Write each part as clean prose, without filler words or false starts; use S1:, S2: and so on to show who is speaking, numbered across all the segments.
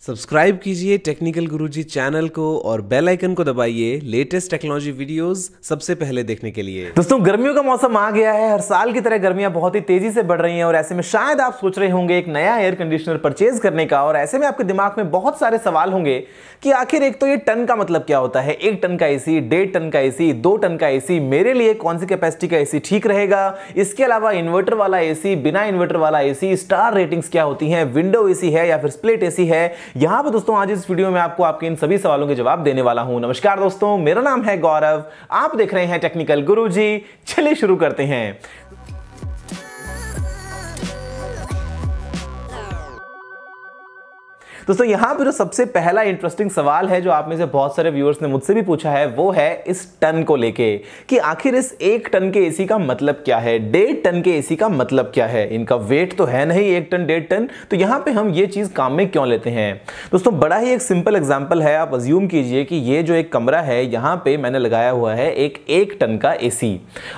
S1: Subscribe कीजिए technical गुरुजी channel को और बेल आइकन को दबाइए लेटेस्ट टेक्नोलॉजी वीडियोस सबसे पहले देखने के लिए।
S2: दोस्तों, गर्मियों का मौसम आ गया है। हर साल की तरह गर्मियां बहुत ही तेजी से बढ़ रही हैं और ऐसे में शायद आप सोच रहे होंगे एक नया एयर कंडीशनर परचेज करने का, और ऐसे में आपके दिमाग में बहुत सारे सवाल होंगे कि आखिर एक तो ये टन का मतलब क्या होता है, 1 टन का एसी, 1.5 टन का एसी, 2 टन का एसी, मेरे लिए कौन सी कैपेसिटी का एसी ठीक रहेगा। इसके अलावा इन्वर्टर वाला एसी, बिना इन्वर्टर वाला एसी, स्टार रेटिंग्स क्या होती हैं, विंडो एसी है या फिर स्प्लिट एसी है। यहां पर दोस्तों आज इस वीडियो में आपको आपके इन सभी सवालों के जवाब देने वाला हूं। नमस्कार दोस्तों, मेरा नाम है गौरव, आप देख रहे हैं टेक्निकल गुरुजी। चलिए शुरू करते हैं। दोस्तों, यहां पर जो सबसे पहला इंटरेस्टिंग सवाल है जो आप में से बहुत सारे व्यूअर्स ने मुझसे भी पूछा है, वो है इस टन को लेके कि आखिर इस 1 टन के एसी का मतलब क्या है, 1.5 टन के एसी का मतलब क्या है। इनका वेट तो है नहीं 1 टन 1.5 टन, तो यहां पे हम ये चीज काम में क्यों लेते हैं। दोस्तों, बड़ा ही एक सिंपल एग्जांपल है। आप अज्यूम कीजिए कि ये जो एक कमरा है, यहां पे मैंने लगाया हुआ है एक 1 टन का एसी।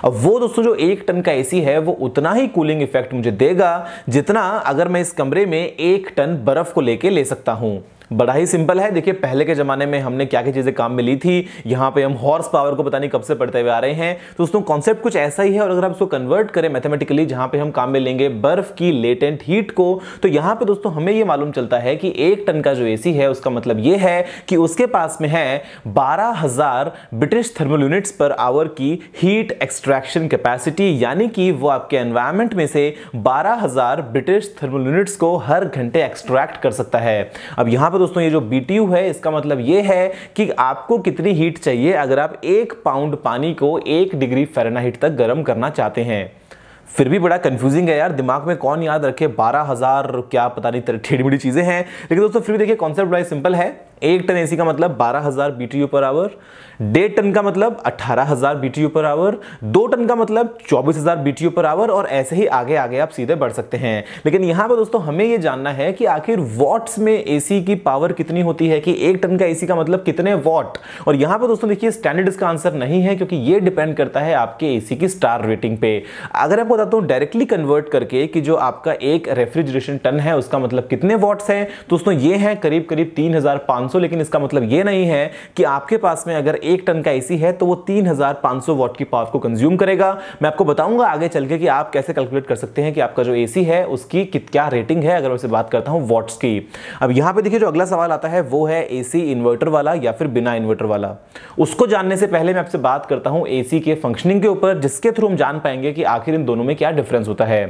S2: अब वो दोस्तों जो 1 टन का एसी है वो उतना ही कूलिंग इफेक्ट मुझे देगा जितना अगर मैं इस कमरे में 1 टन बर्फ को लेके ले सकता हूं। बड़ा ही सिंपल है। देखिए, पहले के जमाने में हमने क्या क्या चीजें काम में ली थी। यहां पे हम हॉर्स पावर को पता नहीं कब से पढ़ते हुए आ रहे हैं। तो दोस्तों, कॉन्सेप्ट कुछ ऐसा ही है, और अगर आप इसको कन्वर्ट करें मैथमेटिकली, जहां पे हम काम में लेंगे बर्फ की लेटेंट हीट को, तो यहां पे दोस्तों हमें यह मालूम चलता है कि 1 टन का जो एसी है उसका मतलब यह है कि उसके पास में है 12,000 British thermal units per hour की हीट एक्सट्रैक्शन कैपेसिटी, यानी कि वो आपके एनवायरमेंट में से 12,000 ब्रिटिश थर्मल यूनिट्स को हर घंटे एक्सट्रैक्ट कर सकता है। अब यहां पर दोस्तों ये जो BTU है, इसका मतलब ये है कि आपको कितनी हीट चाहिए अगर आप 1 पाउंड पानी को 1 डिग्री फ़ारेनहाइट तक गर्म करना चाहते हैं। फिर भी बड़ा कंफ्यूजिंग है यार, दिमाग में कौन याद रखे 12,000, क्या पता नहीं टेढ़ी मेढ़ी चीजें हैं। लेकिन दोस्तों फिर भी देखिए, कॉन्सेप्ट बड़ा सिंपल है। 1 टन एसी का मतलब 12,000 BTU पर आवर, 1.5 टन का मतलब 18,000 BTU पर आवर, 2 टन का मतलब 24,000 BTU पर आवर, और ऐसे ही आगे आगे आप सीधे बढ़ सकते हैं। लेकिन यहां पर दोस्तों हमें यह जानना है कि आखिर वॉट्स में एसी की पावर कितनी होती है, कि 1 टन का एसी का मतलब कितने वॉट। और यहां पर दोस्तों देखिए, स्टैंडर्ड इसका आंसर नहीं है, क्योंकि यह डिपेंड करता है आपके एसी की स्टार रेटिंग पे। अगर आपको बताता हूं डायरेक्टली कन्वर्ट करके कि जो आपका एक रेफ्रिजरेशन टन है उसका मतलब कितने वॉट्स हैं, दोस्तों ये है करीब करीब 3,500। लेकिन इसका मतलब ये नहीं है कि आपके पास में अगर 1 टन का एसी है तो वो 3,500 वॉट की पावर को कंज्यूम करेगा। मैं आपको बताऊंगा आगे चल के कि आप कैसे कैलकुलेट कर सकते हैं कि आपका जो एसी है उसकी क्या रेटिंग है, अगर मैं बात करता हूं वॉट्स की। अब यहां पे देखिए, जो अगला सवाल आता है वो है एसी इन्वर्टर वाला या फिर बिना इन्वर्टर वाला। उसको जानने से पहले मैं आपसे बात करता हूं एसी के फंक्शनिंग के ऊपर, जिसके थ्रू हम जान पाएंगे कि आखिर इन दोनों में क्या डिफरेंस होता है।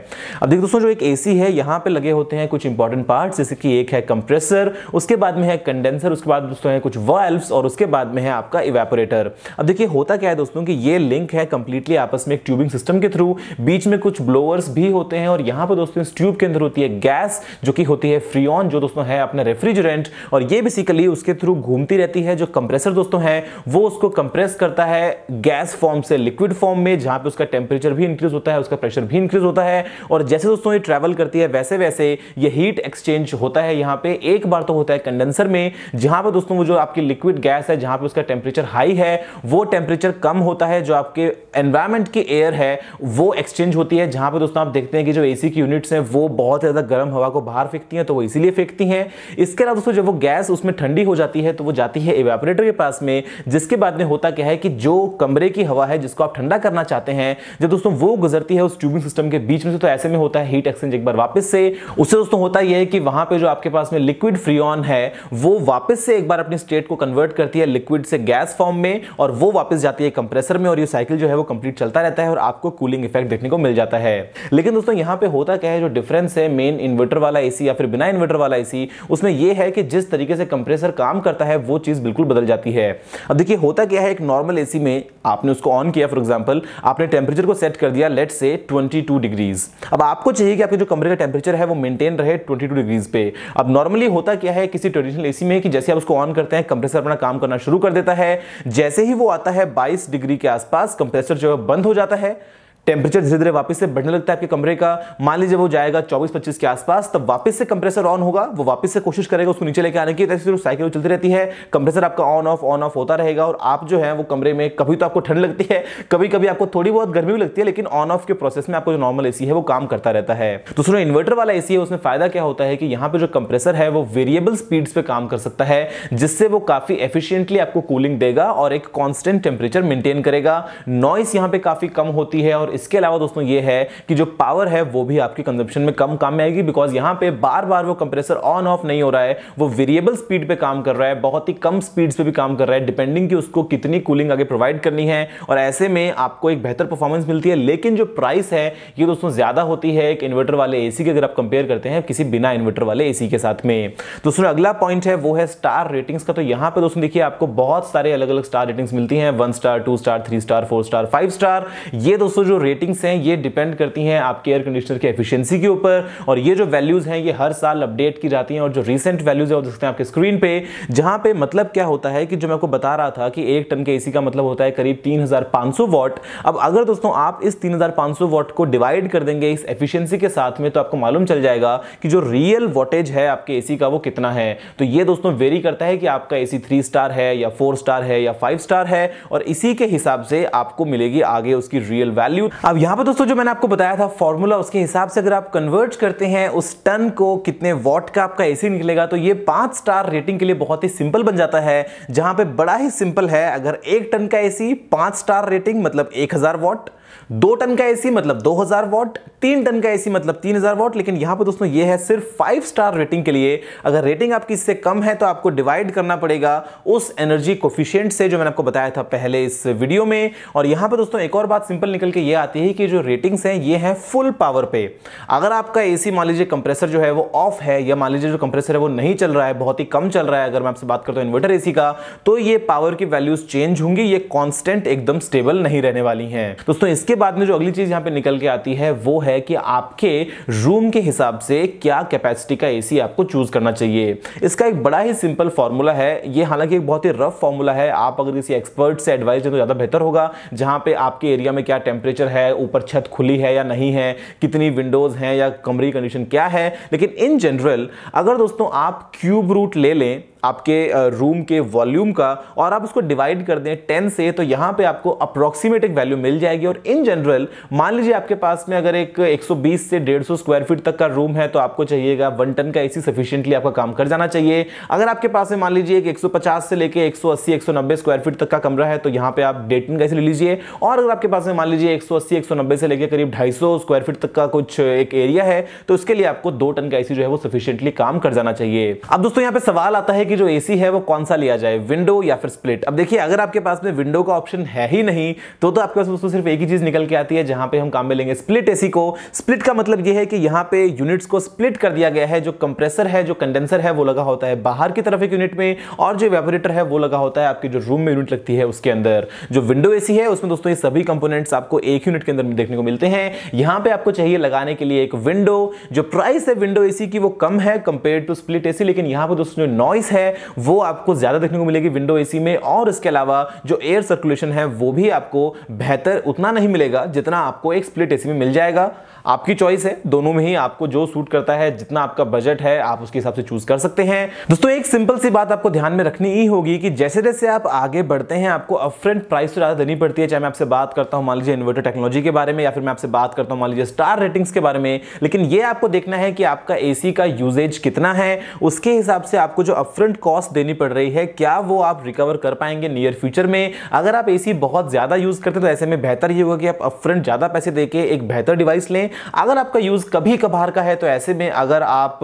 S2: अब देखिए दोस्तों, जो एक एसी है यहां पे लगे होते हैं कुछ इंपॉर्टेंट पार्ट्स, जैसे कि एक है कंप्रेसर, उसके बाद में है कंडेंसर, उसके बाद दोस्तों है कुछ वाल्व्स, और उसके बाद में है आपका इवेपोरेटर। अब देखिए होता क्या है दोस्तों कि ये लिंक है कंप्लीटली आपस में एक ट्यूबिंग सिस्टम के थ्रू। बीच में कुछ ब्लोअर्स भी होते हैं, और यहां पर दोस्तों इस ट्यूब के अंदर होती है गैस, जो कि होती है फ्रीऑन, जो दोस्तों है अपना रेफ्रिजरेंट, और ये बेसिकली उसके थ्रू घूमती रहती है। जो कंप्रेसर दोस्तों है वो उसको कंप्रेस करता है गैस फॉर्म से लिक्विड फॉर्म में, जहां पे उसका टेम्परेचर भी इंक्रीज होता है, उसका प्रेशर भी इंक्रीज होता है। और जैसे दोस्तों ये ट्रैवल करती है वैसे वैसे ये हीट एक्सचेंज होता है। यहां पे एक बार तो होता है कंडेंसर में, जहां पर दोस्तों वो जो आपकी लिक्विड गैस है, जहां पे उसका टेम्परेचर हाई है, वो टेम्परेचर कम होता है, जो आपके एनवायरमेंट की एयर है वो एक्सचेंज होती है। जहां पे दोस्तों आप देखते हैं कि जो एसी की यूनिट्स हैं वो बहुत ज्यादा गर्म हवा को बाहर फेंकती हैं, तो वो इसीलिए फेंकती हैं। इसके अलावा दोस्तों जब वो गैस उसमें ठंडी हो जाती है तो वो जाती है इवेपोरेटर के पास में, जिसके बाद में होता क्या है कि जो कमरे की हवा है जिसको आप ठंडा करना चाहते हैं, जब दोस्तों वो गुजरती है उस ट्यूबिंग सिस्टम के बीच में से, तो ऐसे में होता है हीट एक्सचेंज एक बार वापस से। उससे दोस्तों होता यह है कि वहां पे जो आपके पास में लिक्विड फ्रीऑन है वो वापस से एक बार अपनी स्टेट को कन्वर्ट करती है लिक्विड से गैस फॉर्म में, और वो वापस जाती है कंप्रेसर में, और ये साइकिल जो है वो कंप्लीट चलता रहता है और आपको कूलिंग इफेक्ट देखने को मिल जाता है। लेकिन दोस्तों यहां पे होता क्या है, जो डिफरेंस है मेन इन्वर्टर वाला एसी या फिर बिना इन्वर्टर वाला एसी, उसमें यह है कि जिस तरीके से कंप्रेसर काम करता है वो चीज बिल्कुल बदल जाती है। अब देखिए होता क्या है, एक नॉर्मल एसी में आपने उसको ऑन किया, फॉर एग्जांपल आपने टेम्परेचर को सेट कर दिया लेट्स से 22 डिग्रीज। अब आपको चाहिए कि आपके जो कमरे का टेम्परेचर है वो मेंटेन रहे 22 डिग्रीज पे। अब नॉर्मली होता क्या है किसी ट्रेडिशनल एसी में कि जैसे आप उसको ऑन करते हैं कंप्रेसर अपना काम करना शुरू कर देता है, जैसे ही वो आता है 22 डिग्री के आसपास कंप्रेसर जो है बंद हो जाता है, टेम्परेचर धीरे धीरे वापस से बढ़ने लगता है आपके कमरे का, मान लीजिए वो जाएगा 24-25 के आसपास, तब वापस से कंप्रेसर ऑन होगा, वो वापस से कोशिश करेगा उसको नीचे लेके आने की, ऐसे साइकिल चलती रहती है, कंप्रेसर आपका ऑन ऑफ होता रहेगा और आप जो है वो कमरे में, कभी तो आपको ठंड लगती है, कभी कभी आपको थोड़ी बहुत गर्मी भी लगती है, लेकिन ऑन ऑफ के प्रोसेस में आपको जो नॉर्मल एसी है वो काम करता रहता है। दूसरा इन्वर्टर वाला एसी है, उसमें फायदा क्या होता है कि यहाँ पे जो कंप्रेसर है वो वेरिएबल स्पीड्स पे काम कर सकता है, जिससे वो काफी एफिशिएंटली आपको कूलिंग देगा और एक कांस्टेंट टेंपरेचर मेंटेन करेगा। नॉइस यहाँ पे काफी कम होती है और इसके अलावा दोस्तों ये है कि जो पावर है वो भी आपकी कंजप्शन में कम काम में आएगी, बिकॉज यहां पे बार बार वो कंप्रेसर ऑन ऑफ नहीं हो रहा है, वो वेरिएबल स्पीड पे काम कर रहा है, बहुत ही कम स्पीड्स पे भी काम कर रहा है, डिपेंडिंग कि उसको कितनी कूलिंग आगे प्रोवाइड करनी है, और ऐसे में आपको एक बेहतर परफॉर्मेंस मिलती है। लेकिन जो प्राइस है ये दोस्तों ज्यादा होती है एक इन्वर्टर वाले एसी के, अगर आप कंपेयर करते हैं किसी बिना इन्वर्टर वाले एसी के साथ में। दोस्तों अगला पॉइंट है वो है स्टार रेटिंग्स का। तो यहां पे दोस्तों देखिए आपको बहुत सारे अलग अलग स्टार रेटिंग्स मिलती हैं, 1 star, 2 star, 3 star, 4 star, 5 star. ये दोस्तों जो रेटिंग्स हैं ये डिपेंड करती हैं आपके एयर कंडीशनर की एफिशिएंसी के ऊपर, और ये जो वैल्यूज हैं ये हर साल अपडेट की जाती हैं, और जो रीसेंट वैल्यूज है वो देखते हैं आपके स्क्रीन पे, जहां पे मतलब क्या होता है कि जो मैं आपको बता रहा था कि 1 टन के एसी का मतलब होता है करीब 3500 वॉट। अब अगर दोस्तों आप इस 3500 वॉट को डिवाइड कर देंगे इस एफिशिएंसी के साथ में, तो आपको मालूम चल जाएगा कि जो रियल वोटेज है आपके एसी का वो कितना है। तो ये दोस्तों वेरी करता है कि आपका एसी 3 स्टार है या 4 स्टार है या 5 स्टार है, और इसी के हिसाब से आपको मिलेगी आगे उसकी रियल वैल्यू। अब यहां पर दोस्तों जो मैंने आपको बताया था फॉर्मूला, उसके हिसाब से अगर आप कन्वर्ट करते हैं उस टन को कितने वॉट का आपका एसी निकलेगा, तो ये 5 स्टार रेटिंग के लिए बहुत ही सिंपल बन जाता है। जहां पे बड़ा ही सिंपल है, अगर 1 टन का एसी 5 स्टार रेटिंग मतलब 1000 वॉट, 2 टन का एसी मतलब 2000 वॉट, 3 टन का एसी मतलब 3000 वॉट। लेकिन यहां पर दोस्तों ये है सिर्फ 5 स्टार रेटिंग के लिए। अगर रेटिंग आपकी इससे कम है तो आपको डिवाइड करना पड़ेगा उस एनर्जी कोफिशिएंट से जो मैंने आपको बताया था पहले इस वीडियो में। और यहां पर दोस्तों एक और बात सिंपल निकल के ये आती है कि जो रेटिंग्स हैं ये हैं फुल पावर पे। अगर आपका एसी मान लीजिए कंप्रेसर जो है वो ऑफ है, या मान लीजिए जो कंप्रेसर है वो नहीं चल रहा है, बहुत ही कम चल रहा है, अगर मैं आपसे बात करता हूं इन्वर्टर एसी का, तो ये पावर की वैल्यूज चेंज होंगी, ये कांस्टेंट एकदम स्टेबल नहीं रहने वाली हैं। दोस्तों इसके बाद में जो अगली चीज यहां पे निकल के आती है वो है कि आपके रूम के हिसाब से क्या कैपेसिटी का एसी आपको चूज करना चाहिए। इसका एक बड़ा ही सिंपल फॉर्मूला है, ये हालांकि एक बहुत ही रफ फॉर्मूला है, आप अगर किसी एक्सपर्ट से एडवाइस दें तो ज्यादा बेहतर होगा, जहां पे आपके एरिया में क्या टेंपरेचर है, ऊपर छत खुली है या नहीं है, कितनी विंडोज हैं या कमरे की कंडीशन क्या है। लेकिन इन जनरल अगर दोस्तों आप क्यूब रूट ले लें आपके रूम के वॉल्यूम का और आप उसको डिवाइड कर दें 10 से, तो यहां पे आपको अप्रोक्सीमेट एक वैल्यू मिल जाएगी। और इन जनरल मान लीजिए आपके पास में अगर एक 120 से 150 स्क्वायर फीट तक का रूम है, तो आपको चाहिएगा 1 टन का एसी सफिशिएंटली आपका काम कर जाना चाहिए। अगर आपके पास में मान लीजिए एक 150 से लेके 180 190 स्क्वायर फीट तक का कमरा है, तो यहां पे आप 1.5 टन का एसी ले लीजिए। और अगर आपके पास में मान लीजिए 180 190 से लेके करीब 250 स्क्वायर फीट तक का कुछ एक एरिया है, तो उसके लिए आपको 2 टन का एसी जो है वो सफिशिएंटली काम कर जाना चाहिए। अब दोस्तों यहां पे सवाल आता है कि जो एसी है वो कौन सा लिया जाए, विंडो या फिर स्प्लिट। अब देखिए अगर आपके पास में विंडो का ऑप्शन है ही नहीं, तो आपके पास दोस्तों सिर्फ एक ही चीज निकल के आती है, जहां पे हम काम में लेंगे स्प्लिट एसी को। स्प्लिट का मतलब यह है कि यहां पे यूनिट्स को स्प्लिट कर दिया गया है, जो कंप्रेसर है, जो कंडेंसर है वो लगा होता है बाहर की तरफ एक यूनिट में, और जो इवेपोरेटर है वो लगा होता है आपकी जो रूम में यूनिट लगती है उसके अंदर। जो विंडो एसी है उसमें दोस्तों ये सभी कंपोनेंट्स आपको एक यूनिट के अंदर देखने को मिलते हैं। यहां पे आपको चाहिए लगाने के लिए एक विंडो। जो प्राइस है विंडो एसी की वो कम है कंपेयर टू स्प्लिट एसी, लेकिन यहां पर दोस्तों जो नॉइस है वो आपको ज्यादा देखने को मिलेगी विंडो एसी में, और इसके अलावा जो एयर सर्कुलेशन है वो भी आपको बेहतर उतना नहीं मिलेगा जितना आपको एक स्प्लिट एसी में मिल जाएगा। आपकी चॉइस है, दोनों में ही आपको जो सूट करता है, जितना आपका बजट है आप उसके हिसाब से चूज कर सकते हैं। दोस्तों एक सिंपल सी बात आपको ध्यान में रखनी ही होगी कि जैसे जैसे आप आगे बढ़ते हैं आपको अपफ्रंट प्राइस तो ज्यादा देनी पड़ती है। चाहे मैं आपसे बात करता हूं मान लीजिए इन्वर्टर टेक्नोलॉजी के बारे में, या फिर मैं आपसे बात करता हूं मान लीजिए स्टार रेटिंग्स के बारे में, लेकिन ये आपको देखना है कि आपका एसी का यूजेज कितना है, उसके हिसाब से आपको जो अपफ्रंट कॉस्ट देनी पड़ रही है क्या वो आप रिकवर कर पाएंगे नियर फ्यूचर में। अगर आप एसी बहुत ज्यादा यूज करते हैं तो ऐसे में बेहतर ये होगा कि आप अपफ्रंट ज्यादा पैसे देके एक बेहतर डिवाइस लें। अगर आपका यूज कभी कभार का है तो ऐसे में अगर आप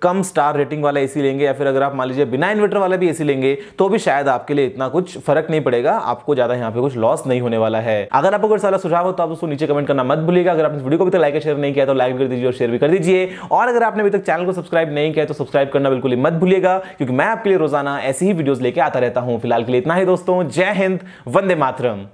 S2: कम स्टार रेटिंग वाला एसी लेंगे, या फिर अगर आप मान लीजिए बिना इन्वर्टर वाला भी एसी लेंगे, तो भी शायद आपके लिए इतना कुछ फर्क नहीं पड़ेगा, आपको ज्यादा यहाँ पे कुछ लॉस नहीं होने वाला है। अगर आपको कोई सारा सुझाव हो तो आप उसको नीचे कमेंट करना मत भूलिएगा। अगर आपने इस वीडियो को अभी तक लाइक और शेयर नहीं किया तो लाइक कर दीजिए और शेयर भी कर दीजिए। और अगर आपने अभी तक चैनल को सब्सक्राइब नहीं किया तो सब्सक्राइब करना बिल्कुल ही मत भूलिएगा, क्योंकि मैं आपके लिए रोजाना ऐसी ही वीडियोस लेके आता रहता हूं। फिलहाल के लिए इतना ही दोस्तों, जय हिंद, वंदे मातरम।